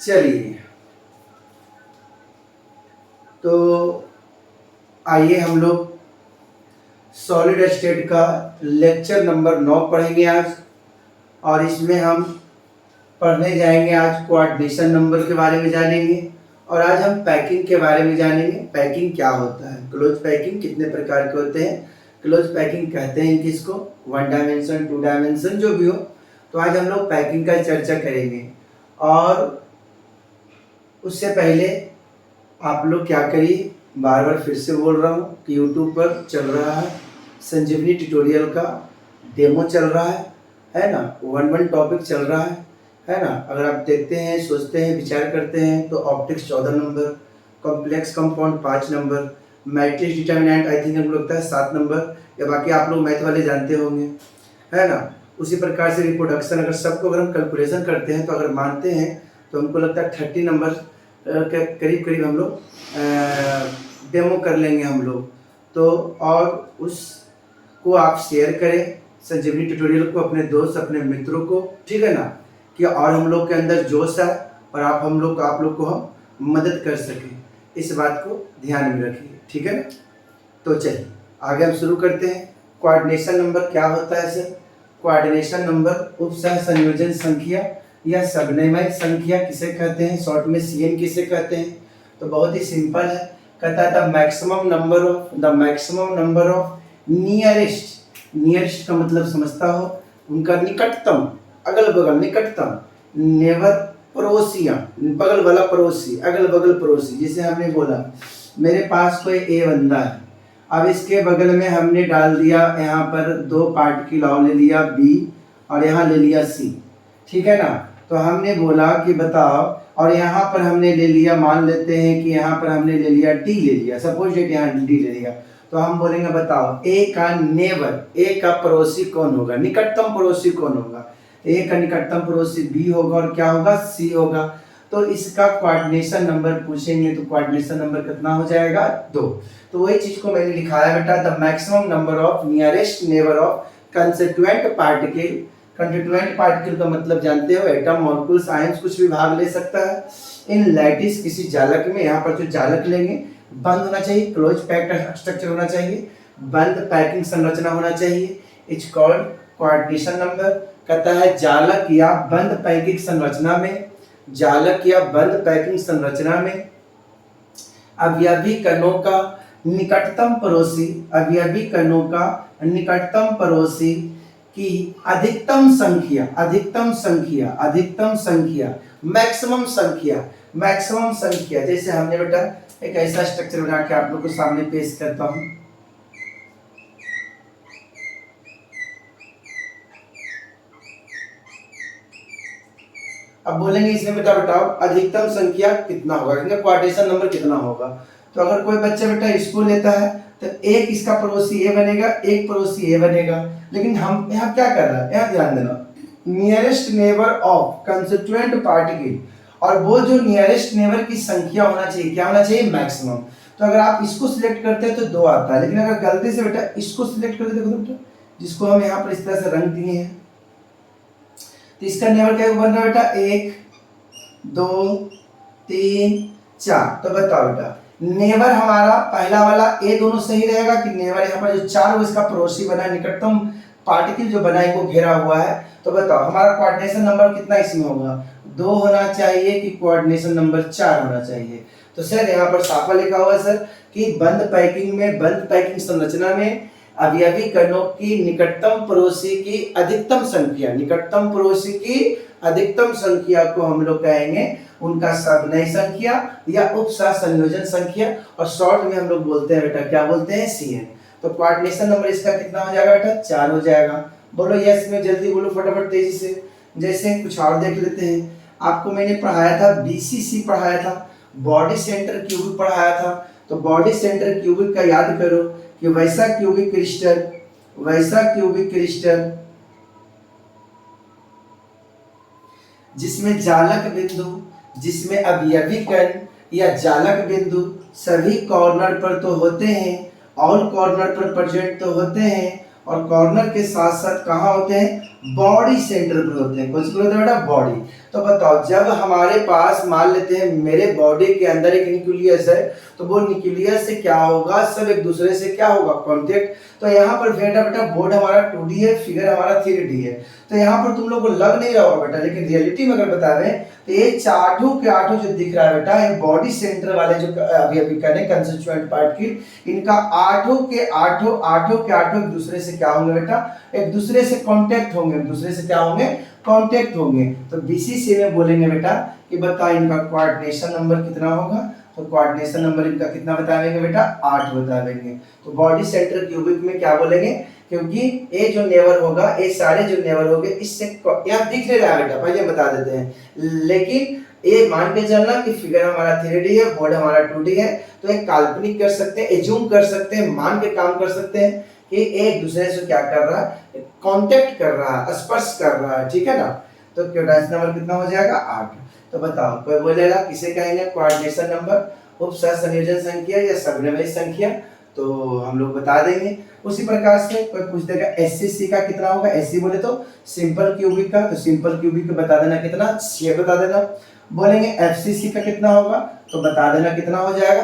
चलिए, तो आइए हम लोग सॉलिड स्टेट का लेक्चर नंबर 9 पढ़ेंगे आज। और इसमें हम पढ़ने जाएंगे आज कोऑर्डिनेशन नंबर के बारे में जानेंगे। और आज हम पैकिंग के बारे में जानेंगे। पैकिंग क्या होता है, क्लोज पैकिंग कितने प्रकार के होते हैं, क्लोज पैकिंग कहते हैं किसको, 1 डायमेंशन 2 डायमेंशन जो भी हो। तो आज हम लोग पैकिंग का चर्चा करेंगे। और उससे पहले आप लोग क्या करिए, बार बार फिर से बोल रहा हूँ कि YouTube पर चल रहा है संजीवनी ट्यूटोरियल का डेमो चल रहा है ना, 1 टॉपिक चल रहा है ना। अगर आप देखते हैं, सोचते हैं, विचार करते हैं तो optics 14 number, complex compound 5 number, matrix determinant I think हमको लगता है 7 नंबर, या बाकी आप लोग मैथ वाले जानते होंगे, है ना। उसी प्रकार से रिप्रोडक्शन अगर सबको अगर हम कैलकुलेशन करते हैं तो अगर मानते हैं तो हमको लगता है 30 नंबर के करीब करीब हम लोग डेमो कर लेंगे हम लोग। तो और उसको आप शेयर करें संजीवनी ट्यूटोरियल को अपने दोस्त अपने मित्रों को, ठीक है ना, कि और हम लोग के अंदर जोश है और आप लोग को हम मदद कर सकें, इस बात को ध्यान में रखिए, ठीक है ना। तो चलिए आगे हम शुरू करते हैं। कोऑर्डिनेशन नंबर क्या होता है सर? कोऑर्डिनेशन नंबर उपसह संयोजन संख्या या सबनेमय संख्या किसे कहते हैं, शॉर्ट में CN किसे कहते हैं? तो बहुत ही सिंपल है, कहता है the maximum number of nearest का मतलब समझता हो, उनका निकटतम, अगल बगल निकटतम, नेबर पड़ोसियाँ, बगल वाला पड़ोसी, अगल बगल पड़ोसी। जैसे हमने बोला मेरे पास कोई A बंदा है, अब इसके बगल में हमने डाल दिया यहाँ पर 2 पार्टिकल और ले लिया B और यहाँ ले लिया C, ठीक है ना। तो हमने बोला कि बताओ, और यहाँ पर हमने ले लिया, मान लेते हैं कि यहाँ पर हमने ले लिया D ले लिया, सपोज डेट यहाँ D ले लिया। तो हम बोलेंगे बताओ A का नेबर, A का पड़ोसी कौन होगा, निकटतम पड़ोसी कौन होगा? A का निकटतम पड़ोसी B होगा और क्या होगा, C होगा। तो इसका कोऑर्डिनेशन नंबर पूछेंगे तो कोऑर्डिनेशन नंबर कितना हो जाएगा, 2। तो वही चीज को मैंने लिखा है बेटा, the maximum number of nearest neighbour of constituent particle. Constituent particle का मतलब जानते हो, एटम, मॉलिक्यूल्स, आयंस, कुछ भी भाग ले सकता है। इन लैटिस किसी जालक में, यहाँ पर जो जालक लेंगे बंद होना चाहिए, क्लोज पैक्ड स्ट्रक्चर होना चाहिए, बंद पैकिंग संरचना होना चाहिए। It's called coordination number. कहता है जालक या बंद पैकिंग संरचना में, जालक या बंद पैकिंग संरचना में अवयवी कणों का निकटतम पड़ोसी, अवयवी कणों का निकटतम पड़ोसी की अधिकतम संख्या, मैक्सिमम संख्या। जैसे हमने बेटा एक ऐसा स्ट्रक्चर बना के आप लोग को सामने पेश करता हूं। अब बोलेंगे इसमें बेटा बताओ अधिकतम संख्या कितना होगा, कोऑर्डिनेशन नंबर कितना होगा। तो अगर कोई बच्चा बेटा इसको लेता है तो एक इसका पड़ोसी A बनेगा, एक पड़ोसी A बनेगा। लेकिन हम यहाँ क्या कर रहे हैं, यहाँ ध्यान देना, nearest neighbour of constituent particle, और वो जो नियरेस्ट नेबर की संख्या होना चाहिए, क्या होना चाहिए, मैक्सिमम। तो अगर आप इसको सिलेक्ट करते हैं तो 2 आता है, लेकिन अगर गलती से बेटा इसको सिलेक्ट करते देखो बेटा, जिसको हम यहाँ पर इस तरह से रंग दिए हैं, तो इसका नेबर क्या बन रहा है बेटा, 1 2 3 4। तो बताओ बेटा नेबर हमारा पहला वाला A दोनों सही रहेगा कि नेबर यहाँ पर जो 4 वो इसका पड़ोसी बना, निकटतम पार्टिकल जो बना है वो घेरा हुआ है। तो बताओ हमारा कोऑर्डिनेशन नंबर कितना इसमें होगा, 2 होना चाहिए कि कोऑर्डिनेशन नंबर 4 होना चाहिए। तो सर यहाँ पर साफा लिखा हुआ है सर कि बंद पैकिंग संरचना में अवयवी कणों की निकटतम पड़ोसी की अधिकतम संख्या को हम लोग कहेंगे उनका सबनय संख्या या उपसह संयोजन संख्या, और शॉर्ट में हम लोग बोलते हैं बेटा, क्या बोलते हैं, CN। तो कोऑर्डिनेशन नंबर इसका कितना हो जाएगा बेटा, 4 हो जाएगा। बोलो यस में, जल्दी बोलो फटाफट तेजी से। जैसे कुछ और देख लेते हैं, आपको मैंने पढ़ाया था BCC पढ़ाया था, बॉडी सेंटर क्यूबिक पढ़ाया था। तो बॉडी सेंटर क्यूबिक का याद करो कि वैसा क्यूबिक क्रिस्टल जिसमें जालक बिंदु, जिसमें अवयवी कण या जालक बिंदु सभी कॉर्नर पर तो होते हैं, ऑल कॉर्नर पर प्रेजेंट तो होते हैं, और कॉर्नर के साथ साथ कहाँ होते हैं, बॉडी सेंटर पर होते हैं। कौन से पर होते हैं बेटा? बॉडी। तो बताओ, जब हमारे पास मान लेते हैं मेरे बॉडी के अंदर एक न्यूक्लियस है, तो वो न्यूक्लियस से क्या होगा, सब एक दूसरे से क्या होगा, कांटेक्ट। तो यहाँ पर बेटा बोर्ड हमारा 2D है, फिगर हमारा 3D है। तो यहाँ पर तुम लोग को लग नहीं रहा होगा बेटा, लेकिन रियलिटी में अगर बता रहे तो ये आठों के आठों जो दिख रहा है बेटा, ये बॉडी सेंटर वाले जो अभी अभी करें कंस्टिट्यूएंट पार्ट की, इनका आठों के आठों एक दूसरे से क्या होंगे बेटा, एक दूसरे से कांटेक्ट होंगे, एक दूसरे से क्या होंगे, कांटेक्ट होंगे। तो बीसीसी में बोलेंगे बेटा कि बता इनका कोऑर्डिनेशन नंबर कितना होगा, तो कोऑर्डिनेशन नंबर इनका कितना बता देंगे बेटा, 8 बता देंगे। तो बॉडी सेंटर क्यूबिक में क्या बोलेंगे, क्योंकि ये जो नेवर होगा, ये सारे जो नेवर होंगे इससे यहाँ दिख नहीं रहा है बेटा, पहले बता देते हैं, लेकिन ये मान के चलना कि फिगर हमारा 3D है, बोर्ड हमारा 2D है। तो एक काल्पनिक कर सकते हैं, एज्यूम कर सकते हैं, मान के काम कर सकते हैं कि एक दूसरे से क्या कर रहा है, कांटेक्ट कर रहा है, स्पर्श कर रहा है, ठीक है ना। तो कोऑर्डिनेशन नंबर कितना हो जाएगा, 8। तो बताओ, कोई बोलेगा किसे कहेंगे कोऑर्डिनेशन नंबर, उप सहसंयोजन संख्या या सर्वनिम्न संख्या, तो हम लोग बता देंगे। उसी प्रकार से कोई पूछ देगा एससीसी का कितना होगा, एससी बोले तो सिंपल क्यूबिक का, तो सिंपल क्यूबिक का बता देना कितना, 6 बता देना। बोलेंगे एफसीसी का कितना होगा, तो बता देना कितना हो जाएगा,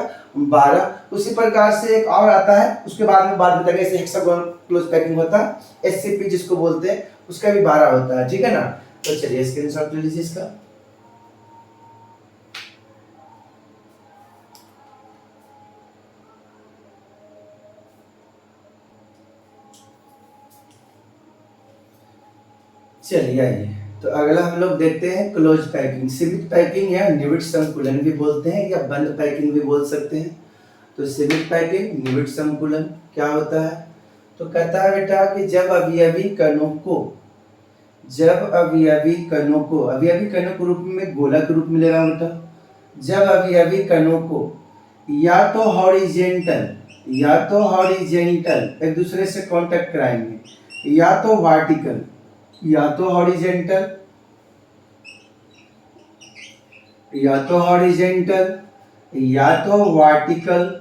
12। उसी प्रकार से एक और आता है, उसके बाद में बात बताएंगे, ऐसे हेक्सागोन क्लोज पैकिंग होता है, एससीपी जिसको बोलते हैं, उसका भी 12 होता है, ठीक है ना। तो चलिए स्क्रीनशॉट ले लीजिए इसका। चलिए आइए, तो अगला हम लोग देखते हैं क्लोज पैकिंग, सीमित पैकिंग या निविड संकुलन भी बोलते हैं, या बंद पैकिंग भी बोल सकते हैं। तो सीमित पैकिंग, निविड संकुलन क्या होता है, तो कहता है बेटा कि जब अवयवी कणों को, अवयवी कणों के रूप में गोला के रूप में ले रहा हूं बेटा, जब अवयवी कणों को या तो हॉरिजेंटल एक दूसरे से कांटेक्ट कराएंगे, या तो वर्टिकल, या तो हॉरिजेंटल या तो वर्टिकल,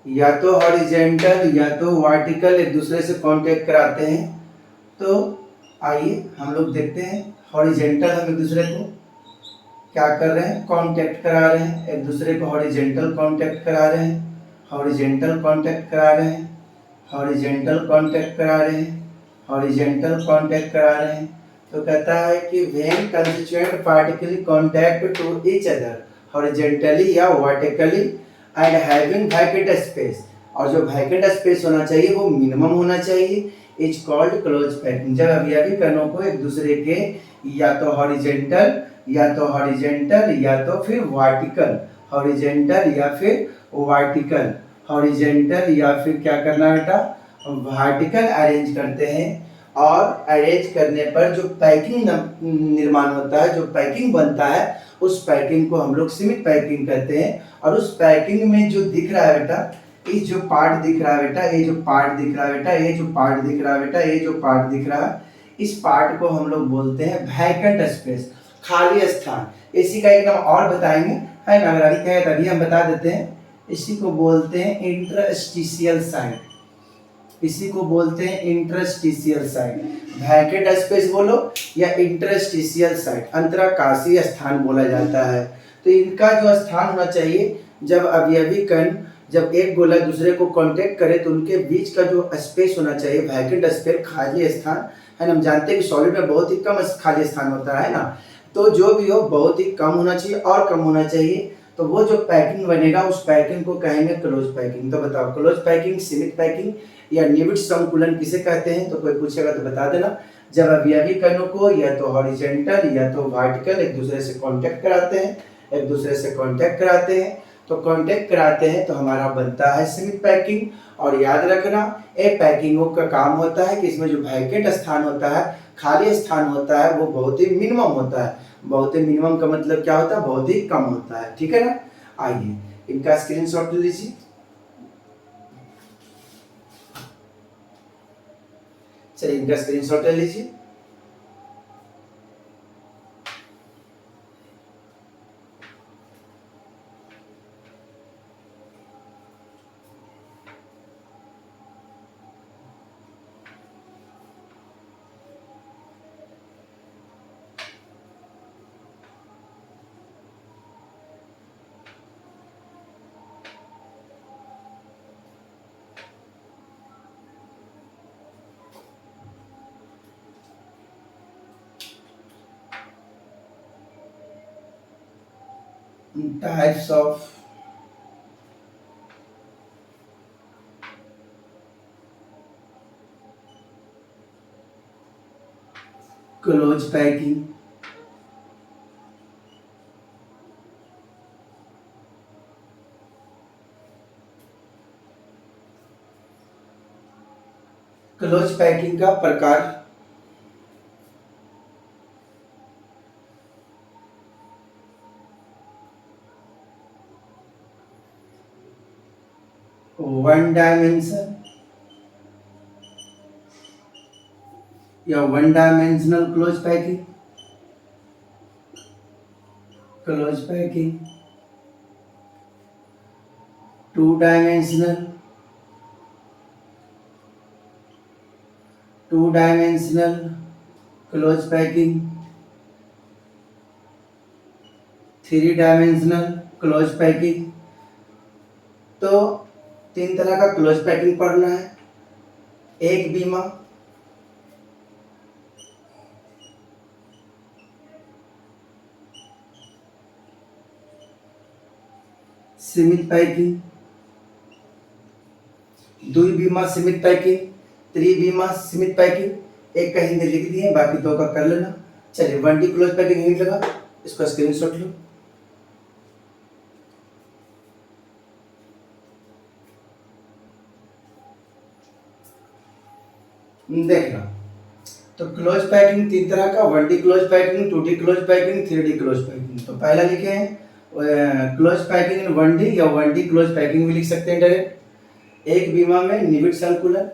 या तो हॉरिजेंटल या तो वर्टिकल एक दूसरे से कांटेक्ट कराते हैं। तो आइए हम लोग देखते हैं, हॉरिजेंटल हम एक दूसरे को क्या कर रहे हैं, कांटेक्ट करा रहे हैं, एक दूसरे को हॉरिजेंटल कांटेक्ट करा रहे हैं, हॉरिजेंटल कांटेक्ट करा रहे हैं, हॉरिजेंटल कांटेक्ट करा रहे हैं, हॉरिजेंटल कांटेक्ट करा रहे हैं। तो कहता है कि when constituent particle contact to each other horizontally या vertically and having vacant space, और जो वैकेंट स्पेस होना चाहिए वो मिनिमम होना चाहिए, इज कॉल्ड क्लोज पैकिंग। जब अवयवी कणों को एक दूसरे के या तो हॉरिजेंटल या तो फिर वर्टिकल, हॉरिजेंटल या फिर वर्टिकल, हॉरिजेंटल या फिर क्या करना बेटा, वर्टिकल अरेंज करते हैं। और अरेंज करने पर जो पैकिंग निर्माण होता है, जो पैकिंग बनता है, उस पैकिंग को हम लोग सीमित पैकिंग कहते हैं। और उस पैकिंग में जो दिख रहा है बेटा, इस जो पार्ट दिख रहा है बेटा, ये जो पार्ट दिख रहा है बेटा, ये जो पार्ट दिख रहा है बेटा, ये जो पार्ट दिख रहा है, इस पार्ट को हम लोग बोलते हैं वैकेंट स्पेस, खाली स्थान। इसी का एक नाम और बताएंगे, है ना, अगर अभी कहे तभी हम बता देते हैं, इसी को बोलते हैं इंटरस्टिशियल साइट, इसी को बोलते हैं इंटरस्टिशियल साइट। वैकेंट स्पेस बोलो या इंटरस्टिशियल साइट, अंतराकाशीय स्थान बोला जाता है। तो इनका जो स्थान होना चाहिए, जब अवयवी कण जब एक गोला दूसरे को कांटेक्ट करे तो उनके बीच का जो स्पेस होना चाहिए, वैकेंट स्पेस, खाली स्थान, है ना। हम जानते हैं कि सॉलिड में बहुत ही कम खाली स्थान होता है ना, तो जो भी हो बहुत ही कम होना चाहिए और कम होना चाहिए। तो वो जो पैकिंग बनेगा उस पैकिंग को कहेंगे क्लोज पैकिंग। तो बताओ, क्लोज पैकिंग, सीमित पैकिंग या निविड संकुलन किसे कहते हैं, तो कोई पूछेगा तो बता देना। जब अवयवी कणों को या तो हॉरिजेंटल या तो वर्टिकल एक दूसरे से कांटेक्ट कराते हैं, तो कांटेक्ट कराते हैं तो हमारा बनता है सीमित पैकिंग। और याद रखना, ये पैकिंगों का काम होता है कि इसमें जो वैकेंट स्थान होता है, खाली स्थान होता है, वो बहुत ही मिनिमम होता है। बहुत ही मिनिमम का मतलब क्या होता है, बहुत ही कम होता है, ठीक है ना। आइए इनका स्क्रीनशॉट ले लीजिए। चलिए इनका स्क्रीनशॉट ले लीजिए। Types of close packing. Close packing का प्रकार। वन डायमेंशन या one dimensional close packing, close packing, two dimensional, two dimensional close packing, three dimensional close packing. तो तीन तरह का क्लोज पैकिंग पढ़ना है। एक बीमा, सीमित पैकिंग, दुई बीमा सीमित पैकिंग, त्रिबीमा सीमित पैकिंग। एक का हिंदी लिख दिए, बाकी दो का कर लेना। चलिए 1D क्लोज पैकिंग हिंट लगा, इसको स्क्रीनशॉट लो। देखना, तो क्लोज पैकिंग तीन तरह का, 1D close packing, 2D close packing, 3D close packing. तो पहला लिखे हैं क्लोज पैकिंग इन 1D या 1D क्लोज पैकिंग भी लिख सकते हैं डायरेक्ट। एक बीमा में निबिड संकुलन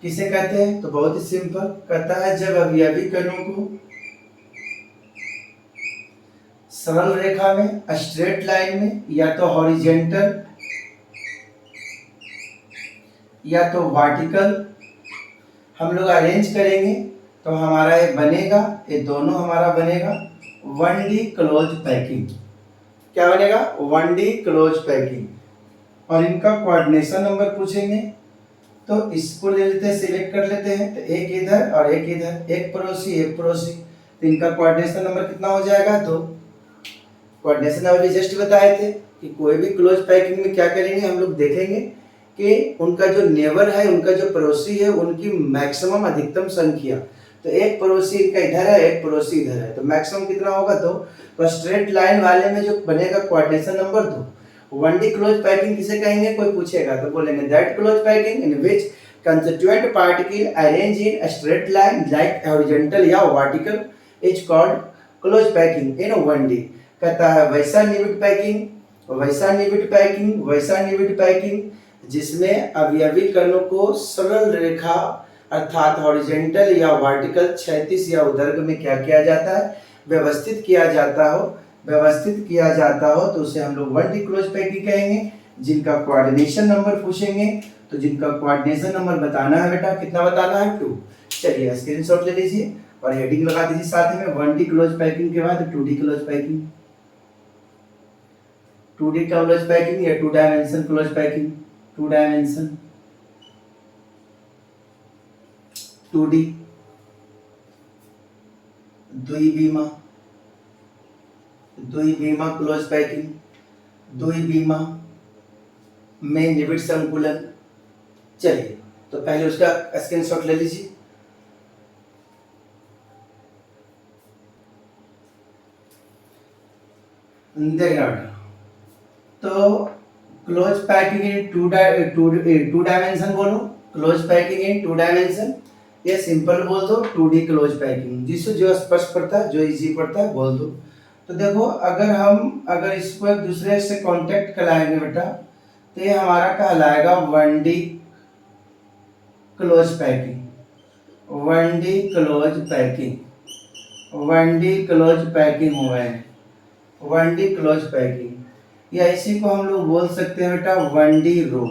किसे कहते हैं? तो बहुत ही सिंपल, कहता है जब अवयवी कणों को सरल रेखा में, स्ट्रेट लाइन में, या तो हॉरिजेंटल या तो वर्टिकल हम लोग अरेंज करेंगे तो हमारा ये बनेगा, ये दोनों हमारा बनेगा 1D क्लोज पैकिंग। क्या बनेगा? 1D close packing. और इनका कोऑर्डिनेशन नंबर पूछेंगे तो इसको ले लेते हैं, सिलेक्ट कर लेते हैं। तो एक इधर और एक इधर, एक पड़ोसी एक पड़ोसी, तो इनका कोऑर्डिनेशन नंबर कितना हो जाएगा? 2। कोऑर्डिनेशन नंबर भी जस्ट बताए थे कि कोई भी क्लोज पैकिंग में क्या करेंगे, हम लोग देखेंगे कि उनका जो नेबर है, उनका जो पड़ोसी है, उनकी मैक्सिमम अधिकतम संख्या। तो एक पड़ोसी इनका इधर है, एक पड़ोसी इधर है, तो मैक्सिमम कितना होगा? 2। तो स्ट्रेट लाइन वाले में जो बनेगा coordination number 2। 1D close packing किसे कहेंगे? कोई पूछेगा तो बोलेंगे that close packing in which constituent particle arrange in straight line like horizontal या vertical is called close packing in 1D। कहता है वैसा निबिड पैकिंग, वैसा निबिड पैकिंग, वैसा निबिड पैकिंग जिसमें अवयवी कणों को सरल रेखा अर्थात हॉरिजॉन्टल या वर्टिकल, क्षैतिज या ऊर्ध्व में क्या किया जाता है? व्यवस्थित किया जाता हो। व्यवस्थित किया जाता हो तो उसे हम लोग 1D क्लोज पैकिंग कहेंगे। जिनका कोऑर्डिनेशन नंबर पूछेंगे तो जिनका कोऑर्डिनेशन नंबर बताना है बेटा, कितना बताना है? 2। चलिए स्क्रीनशॉट ले लीजिए और हेडिंग लगा दीजिए साथ में। 1D क्लोज पैकिंग के बाद 2D close packing, 2D close packing या 2 dimension close packing, 2 dimension 2D, द्विबीमा, द्विबीमा क्लोज पैकिंग, द्विबीमा में निबिड संकुलन। चलिए तो पहले उसका स्क्रीनशॉट ले लीजिए। देखना बेटा, तो close packing in two dimension बोलो, क्लोज पैकिंग इन 2 डायमेंशन, ये सिंपल बोल दो 2D क्लोज पैकिंग। जिसको जो स्पष्ट पड़ता है, जो इजी पड़ता है बोल दो। तो देखो अगर इसको एक दूसरे से कांटेक्ट कराएंगे बेटा तो ये हमारा कहलाएगा 1D close packing, 1D close packing, 1D close packing हो गए, 1D क्लोज पैकिंग। या इसी को हम लोग बोल सकते हैं बेटा 1D रो,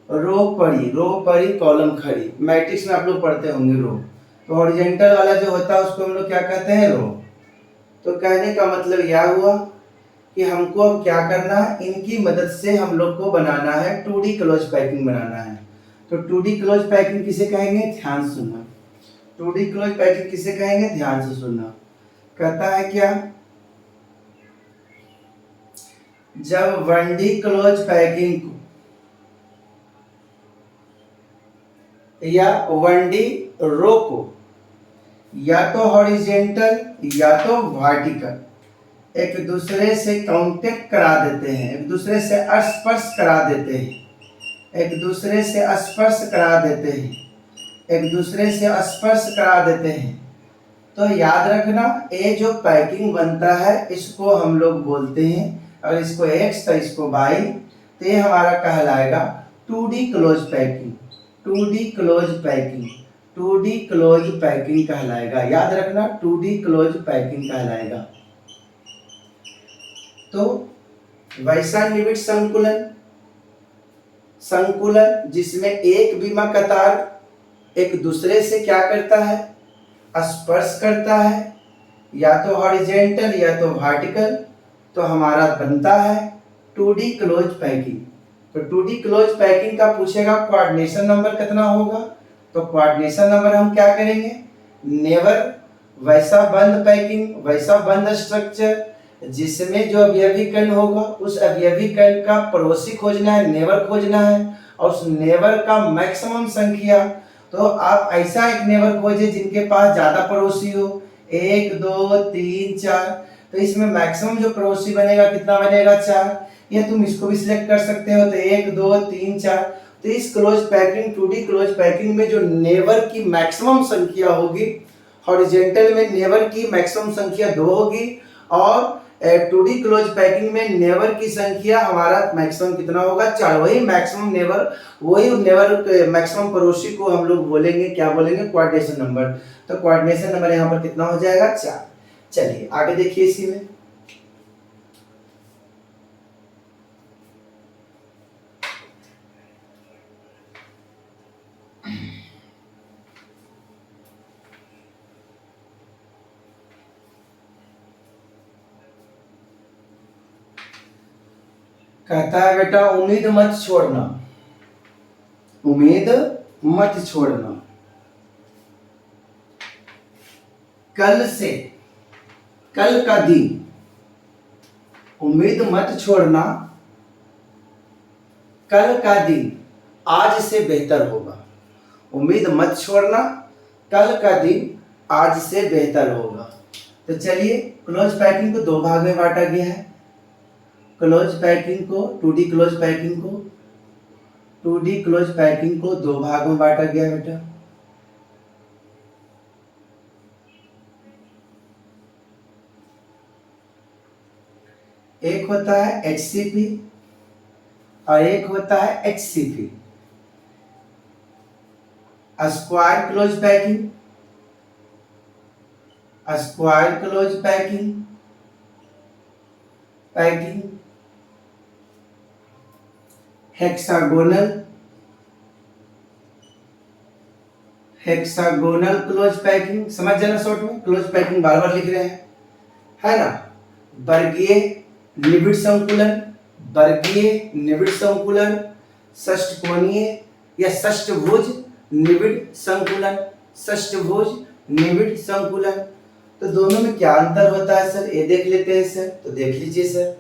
रो पड़ी कॉलम खड़ी। मैट्रिक्स में आप लोग पढ़ते होंगे रो। तो हॉरिजॉन्टल वाला जो होता है उसको हम लोग क्या कहते हैं? रो। तो कहने का मतलब यह हुआ कि हमको अब क्या करना है, इनकी मदद से हम लोग को बनाना है 2D क्लोज पैकिंग बनाना है। तो 2D क्लोज पैकिंग किसे कहेंगे? ध्यान सुनना। 2D क्लोज पैकिंग किसे कहेंगे? ध्यान से सुनना। कहता है क्या जब 1D क्लोज पैकिंग को या 1D रो को या तो हॉरिजेंटल या तो वर्टिकल एक दूसरे से कांटेक्ट करा देते हैं, एक दूसरे से स्पर्श करा देते हैं, एक दूसरे से स्पर्श करा देते हैं, एक दूसरे से स्पर्श करा देते हैं, तो याद रखना ये जो पैकिंग बनता है इसको हम लोग बोलते हैं, अगर इसको x तो इसको y, तो ये हमारा कहलाएगा 2D close packing. 2D close packing, 2D close packing कहलाएगा, याद रखना 2D क्लोज पैकिंग कहलाएगा। तो वैसा निबिड़ संकुलन, संकुलन जिसमें एक बीमा कतार एक दूसरे से क्या करता है, स्पर्श करता है, या तो हॉरिजेंटल या तो वर्टिकल, तो हमारा बनता है 2D क्लोज पैकिंग। तो 2D क्लोज पैकिंग का पूछेगा कोऑर्डिनेशन नंबर कितना होगा, तो कोऑर्डिनेशन नंबर हम क्या करेंगे, नेवर वैसा बंद पैकिंग, वैसा बंद स्ट्रक्चर जिसमें जो अवयवी कण होगा उस अवयवी कण का पड़ोसी खोजना है, नेवर खोजना है, और उस नेवर का मैक्सिमम संख्या, तो आप ऐसा एक नेबर खोजे जिनके पास ज्यादा पड़ोसी हो, 1 2 3 4, तो इसमें मैक्सिमम जो पड़ोसी बनेगा कितना बनेगा, 4, या तुम इसको भी सिलेक्ट कर सकते हो, तो 1 2 3 4। तो इस close packing 2D close packing में जो नेबर की मैक्सिमम संख्या होगी, हॉरिजेंटल में नेबर की मैक्सिमम संख्या 2 होगी, और 2D क्लोज पैकिंग में नेबर की संख्या हमारा मैक्सिमम कितना होगा, 4। वही मैक्सिमम नेबर, वही नेबर मैक्सिमम पड़ोसी को हम लोग बोलेंगे, क्या बोलेंगे, कोऑर्डिनेशन नंबर। तो कोऑर्डिनेशन नंबर यहाँ पर कितना हो जाएगा, 4। चलिए आगे देखिए इसी में, कहता है बेटा उम्मीद मत छोड़ना, उम्मीद मत छोड़ना, कल से, कल का दिन, उम्मीद मत छोड़ना, कल का दिन आज से बेहतर होगा। उम्मीद मत छोड़ना, कल का दिन आज से बेहतर होगा। तो चलिए क्लोज पैकिंग को 2 भाग में बांटा गया है। क्लोज पैकिंग को 2D क्लोज पैकिंग को 2D क्लोज पैकिंग को 2 भाग में बांटा गया है बेटा। एक होता है HCP और एक होता है HCP। Square close packing, square close packing, packing, hexagonal, hexagonal close packing, समझ जाना शॉर्ट में, क्लोज पैकिंग बार बार लिख रहे हैं, है ना। वर्गीय निबिड़ संकुलन, वर्गीय निबिड़ संकुलन, षष्ठकोणीय या षष्ठभुज निबिड़ संकुलन, षष्ठभुज निबिड़ संकुलन। तो दोनों में क्या अंतर होता है सर, ये देख लेते हैं सर। तो देख लीजिए सर,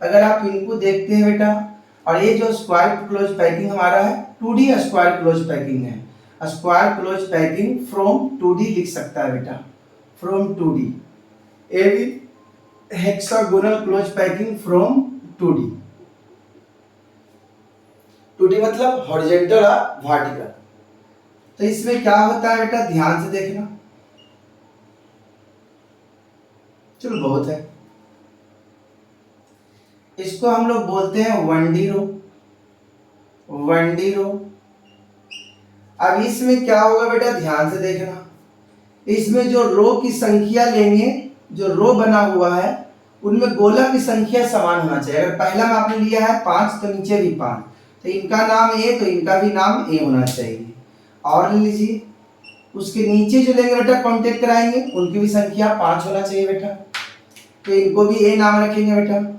अगर आप इनको देखते हैं बेटा, और ये जो स्क्वायर क्लोज पैकिंग हमारा है 2D स्क्वायर क्लोज पैकिंग है। Square close packing from 2D लिख सकता है बेटा, फ्रॉम 2D। ये भी hexagonal close packing from 2D। 2D मतलब हॉरिजॉन्टल और वर्टिकल। तो इसमें क्या होता है बेटा, ध्यान से देखना, चलो बहुत है। इसको हम लोग बोलते हैं 1D रो, 1D रो। अब इसमें क्या होगा बेटा, ध्यान से देखना, इसमें जो रो की संख्या लेंगे, जो रो बना हुआ है उनमें गोला की संख्या समान होना चाहिए। अगर पहला में आपने लिया है 5 तो नीचे भी 5, तो इनका नाम A तो इनका भी नाम A होना चाहिए। और लीजिए उसके नीचे जो लेंगे बेटा कांटेक्ट कराएंगे, उनकी भी संख्या 5 होना चाहिए बेटा, तो इनको भी A नाम रखेंगे बेटा।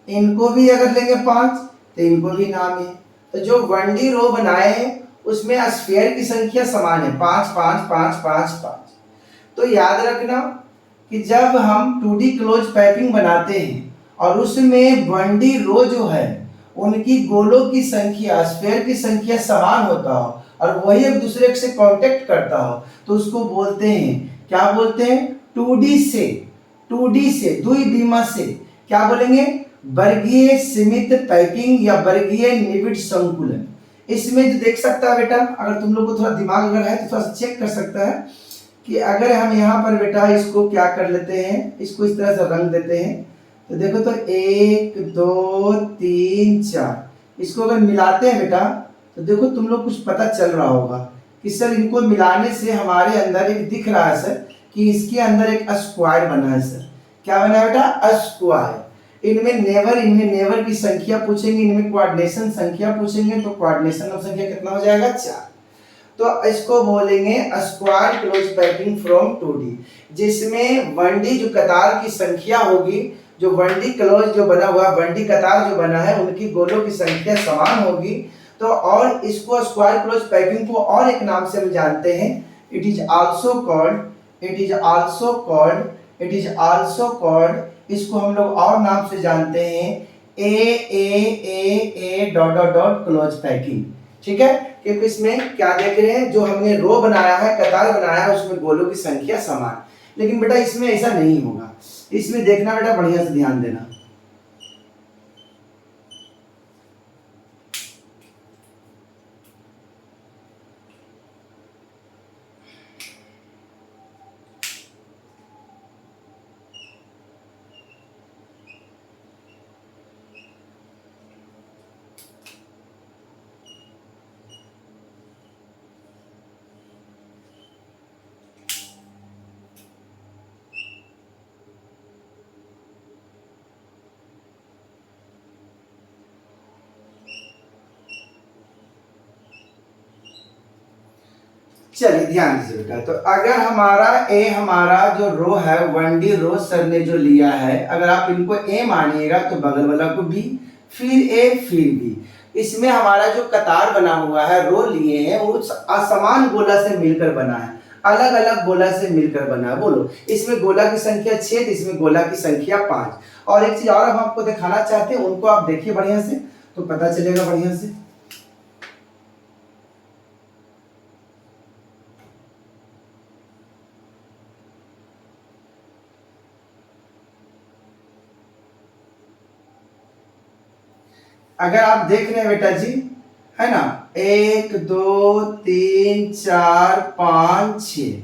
इनको भी अगर लेंगे 5 तो इनको भी नाम है। तो जो 1D रो बनाए हैं उसमें स्फीयर की संख्या समान है, 5 5 5 5 5। तो याद रखना कि जब हम 2D क्लोज पैकिंग बनाते हैं और उसमें 1D रो जो है उनकी गोलों की संख्या, स्फीयर की संख्या समान होता हो और वही एक दूसरे से कांटेक्ट करता हो तो उसको बोलते हैं, क्या बोलते हैं, 2D से, 2D से द्विविमा से क्या बोलेंगे, वर्गीय सीमित पैकिंग या वर्गीय निबिड़ संकुलन। इसमें जो देख सकता है बेटा, अगर तुम लोग को थोड़ा दिमाग अगर है तो थोड़ा सा चेक कर सकता है कि अगर हम यहाँ पर बेटा इसको क्या कर लेते हैं, इसको इस तरह से रंग देते हैं तो देखो तो 1 2 3 4, इसको अगर मिलाते हैं बेटा तो देखो तुम लोग कुछ पता चल रहा होगा कि सर इनको मिलाने से हमारे अंदर एक दिख रहा है सर कि इसके अंदर एक स्क्वायर बना है। सर क्या बना है बेटा, स्क्वायर। इनमें नेवर की संख्या पूछेंगे, इनमें कोऑर्डिनेशन संख्या पूछेंगे तो कोऑर्डिनेशन संख्या कितना हो जाएगा, 4। तो इसको बोलेंगे square close packing from 2D, जिसमें 1D जो कतार की संख्या होगी, जो 1D क्लोज जो बना हुआ 1D कतार जो बना है उनकी गोलों की संख्या समान होगी। तो और इसको स्क्वायर क्लोज पैकिंग को और एक नाम से हम जानते हैं, इट इज आल्सो कॉल्ड, इसको हम लोग और नाम से जानते हैं ए डॉट क्लोज पैकिंग। ठीक है, क्योंकि इसमें क्या देख रहे हैं, जो हमने रो बनाया है, कतार बनाया है, उसमें गोलों की संख्या समान। लेकिन बेटा इसमें ऐसा नहीं होगा, इसमें देखना बेटा बढ़िया से ध्यान देना। चलिए ध्यान दीजिए बेटा, तो अगर हमारा जो रो है 1D रो सर ने जो लिया है, अगर आप इनको ए मानिएगा तो बगल वाला को बी, फिर ए फिर बी। इसमें हमारा जो कतार बना हुआ है, रो लिए हैं, वो असमान गोला से मिलकर बना है, अलग अलग गोला से मिलकर बना है। बोलो, इसमें गोला की संख्या 6, इसमें गोला की संख्या 5। और एक चीज और हम आपको दिखाना चाहते हैं, उनको आप देखिए बढ़िया से तो पता चलेगा बढ़िया से। अगर आप देख रहे हैं बेटा जी, है ना, 1 2 3 4 5 6।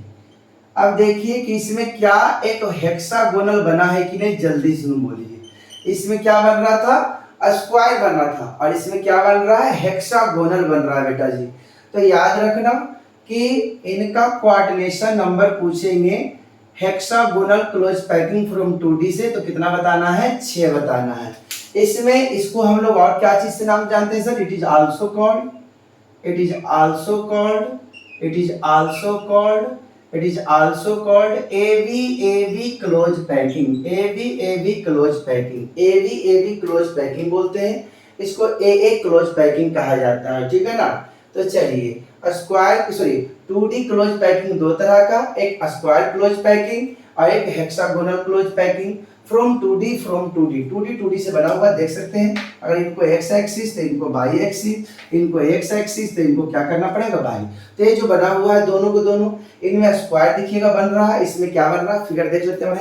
अब देखिए कि इसमें क्या एक हेक्सागोनल बना है कि नहीं, जल्दी से बोलिए। इसमें क्या बन रहा था, स्क्वायर बन रहा था, और इसमें क्या बन रहा है, हेक्सागोनल बन रहा है बेटा जी। तो याद रखना कि इनका कोऑर्डिनेशन नंबर पूछेंगे hexagonal close packing from 2D से, तो कितना बताना है, 6 बताना है। इसमें इसको हम लोग और क्या चीज से नाम जानते हैं sir, it is also called AB close packing बोलते हैं इसको, ए क्लोज पैकिंग कहा जाता है। ठीक है ना, तो चलिए स्क्वायर 2D क्लोज पैकिंग दो तरह का, एक स्क्वायर क्लोज पैकिंग और एक hexagonal close packing. From 2D से बना हुआ देख सकते हैं। अगर इनको एक्स एक्सिस तो इनको वाई एक्सिस, इनको एक्स एक्सिस तो इनको क्या करना पड़ेगा, वाई। तो ये जो बना हुआ है दोनों को दोनों, इनमें स्क्वायर दिखिएगा बन रहा है, इसमें क्या बन रहा है, फिगर देख लेते हैं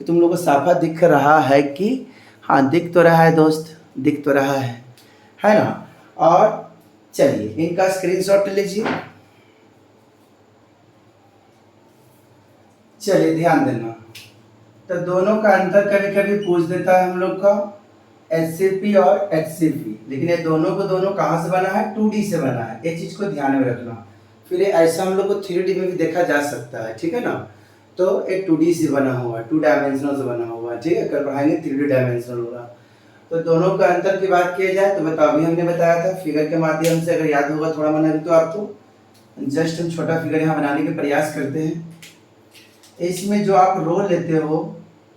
कि तुम लोग को साफा दिख रहा है कि हाँ दिख तो रहा है दोस्त, दिख तो रहा है ना। और चलिए इनका स्क्रीनशॉट ले लीजिए। चलिए ध्यान देना, तो दोनों का अंतर कभी कभी पूछ देता है हम लोग का, HCP और HCP, लेकिन ये दोनों को दोनों कहाँ से बना है, 2D से बना है। ये चीज को ध्यान में रखना। फिर ऐसा हम लोग को 3D में भी देखा जा सकता है, ठीक है ना। तो एक 2D से बना हुआ है, 2 डायमेंशनल से बना हुआ है, ठीक है। कल पढ़ाएंगे 3D डायमेंशनल होगा। तो दोनों का अंतर की बात किया जाए तो बताओ, अभी हमने बताया था फिगर के माध्यम से, अगर याद होगा थोड़ा मना तो आपको जस्ट हम छोटा फिगर यहाँ बनाने के प्रयास करते हैं। इसमें जो आप रो लेते हो,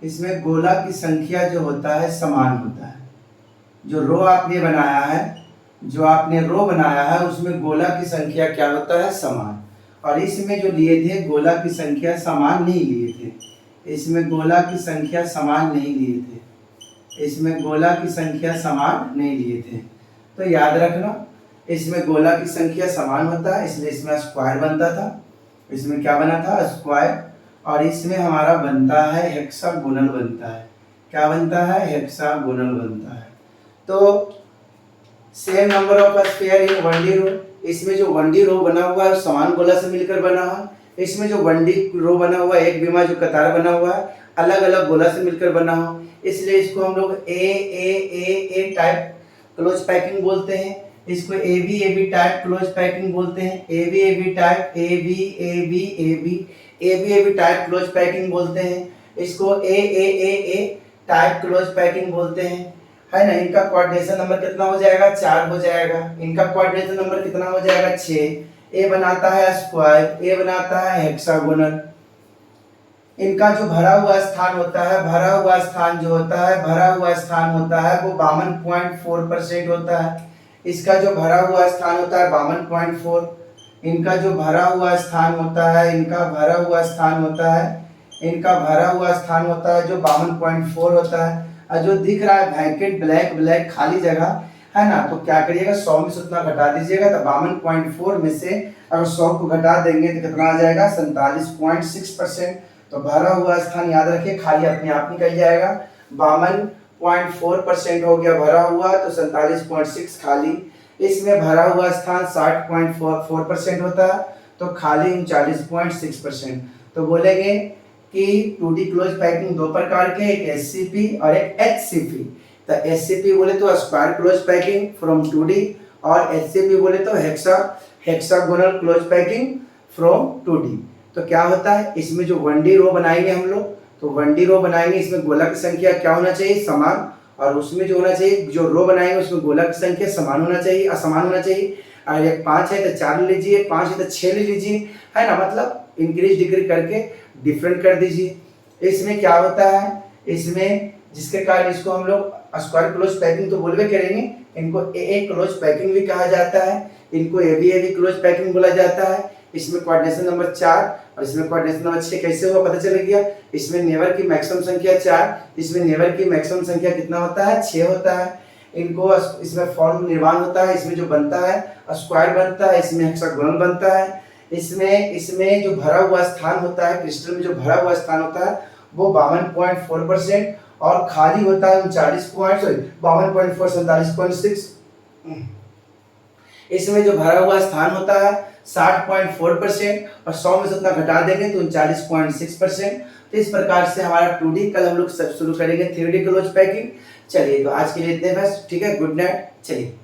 इसमें गोला की संख्या जो होता है समान होता है। जो रो आपने बनाया है उसमें गोला की संख्या क्या होता है, समान। और इसमें जो लिए थे गोला की संख्या समान नहीं लिए थे, इसमें गोला की संख्या समान नहीं लिए थे, इसमें गोला की संख्या समान नहीं लिए थे। तो याद रखना, इसमें गोला की संख्या समान होता है, इसलिए इसमें स्क्वायर बनता था। इसमें क्या बना था? स्क्वायर। और इसमें हमारा बनता है हेक्सागोनल बनता है। क्या बनता है? हेक्सागोनल बनता है। तो same number of sphere in 1D रो। इसमें जो 1D रो बना हुआ है समान गोला से मिलकर बना है। इसमें जो 1D रो बना हुआ है, एक बीमा जो कतार बना हुआ है, अलग अलग गोला से मिलकर बना हो, इसलिए इसको हम लोग ए टाइप क्लोज पैकिंग बोलते हैं। इसको A B type close packing बोलते हैं। A B type A B type close packing बोलते हैं। इसको ए टाइप क्लोज पैकिंग बोलते हैं, है ना। इनका कोऑर्डिनेशन नंबर कितना हो जाएगा? 4 हो जाएगा। इनका कोऑर्डिनेशन नंबर कितना हो जाएगा? 6। ए बनाता है स्क्वायर, ए बनाता है हेक्सागोनल। इनका जो भरा हुआ स्थान होता है, भरा हुआ स्थान जो होता है, भरा हुआ स्थान होता है वो 52.4% होता है। इसका जो भरा हुआ स्थान होता है 52.4। इनका जो भरा हुआ स्थान होता है, इनका भरा हुआ स्थान होता है, इनका भरा हुआ स्थान होता है जो 52.4 होता है। और जो दिख रहा है वैकेंट ब्लैक ब्लैक खाली जगह है ना, तो क्या करिएगा 100 में से उतना घटा दीजिएगा। तो 52.4 में से अगर 100 को घटा देंगे तो कितना आ जाएगा? 47.6%। तो भरा हुआ स्थान याद रखिए खाली अपने आप निकल जाएगा। 52.4% हो गया भरा हुआ, तो 47.6 खाली। इसमें भरा हुआ स्थान 60.4% होता है, तो खाली 39.6%। तो बोलेंगे कि 2D क्लोज पैकिंग दो प्रकार के, एक SCP और एक HCP। तो SCP बोले तो square close packing from 2D, और HCP बोले तो hexagonal close packing from 2D। तो क्या होता है, इसमें जो 1D रो बनाएंगे हम लोग, तो 1D रो बनाएंगे, इसमें गोला की संख्या क्या होना चाहिए? समान। और उसमें जो होना चाहिए, जो रो बनाएंगे उसमें गोला की संख्या समान होना चाहिए, असमान होना चाहिए। अगर एक 5 है तो 4 ले लीजिए, 5 है तो 6 ले लीजिए, है ना। मतलब इंक्रीज डिक्रीज करके डिफरेंट कर दीजिए। इसमें क्या होता है, इसमें जिसके कारण इसको हम लोग स्क्वायर क्लोज पैकिंग तो बोलवे करेंगे। इनको ए क्लोज पैकिंग भी कहा जाता है, इनको ए बी क्लोज पैकिंग बोला जाता है। इसमें कोऑर्डिनेशन नंबर 4 और इसमें कोऑर्डिनेशन नंबर 6 कैसे हुआ पता चल गया। इसमें नेबर की मैक्सिमम संख्या 4, इसमें नेबर की मैक्सिमम संख्या कितना होता है? 6 होता है। इनको इसमें फॉर्म निर्माण होता है, इसमें जो बनता है स्क्वायर बनता है, इसमें हेक्सागोनल बनता है। इसमें जो भरा हुआ स्थान होता है, क्रिस्टल में जो भरा हुआ स्थान होता है वो 52.4% और खाली होता है 47.6। इसमें जो भरा हुआ स्थान होता है 60.4% और 100 में से उतना घटा देंगे तो 39.6%। तो इस प्रकार से हमारा 2D, कल हम लोग सब शुरू करेंगे 3D क्लोज पैकिंग। चलिए तो आज के लिए इतने बस, ठीक है। Good night. चलिए।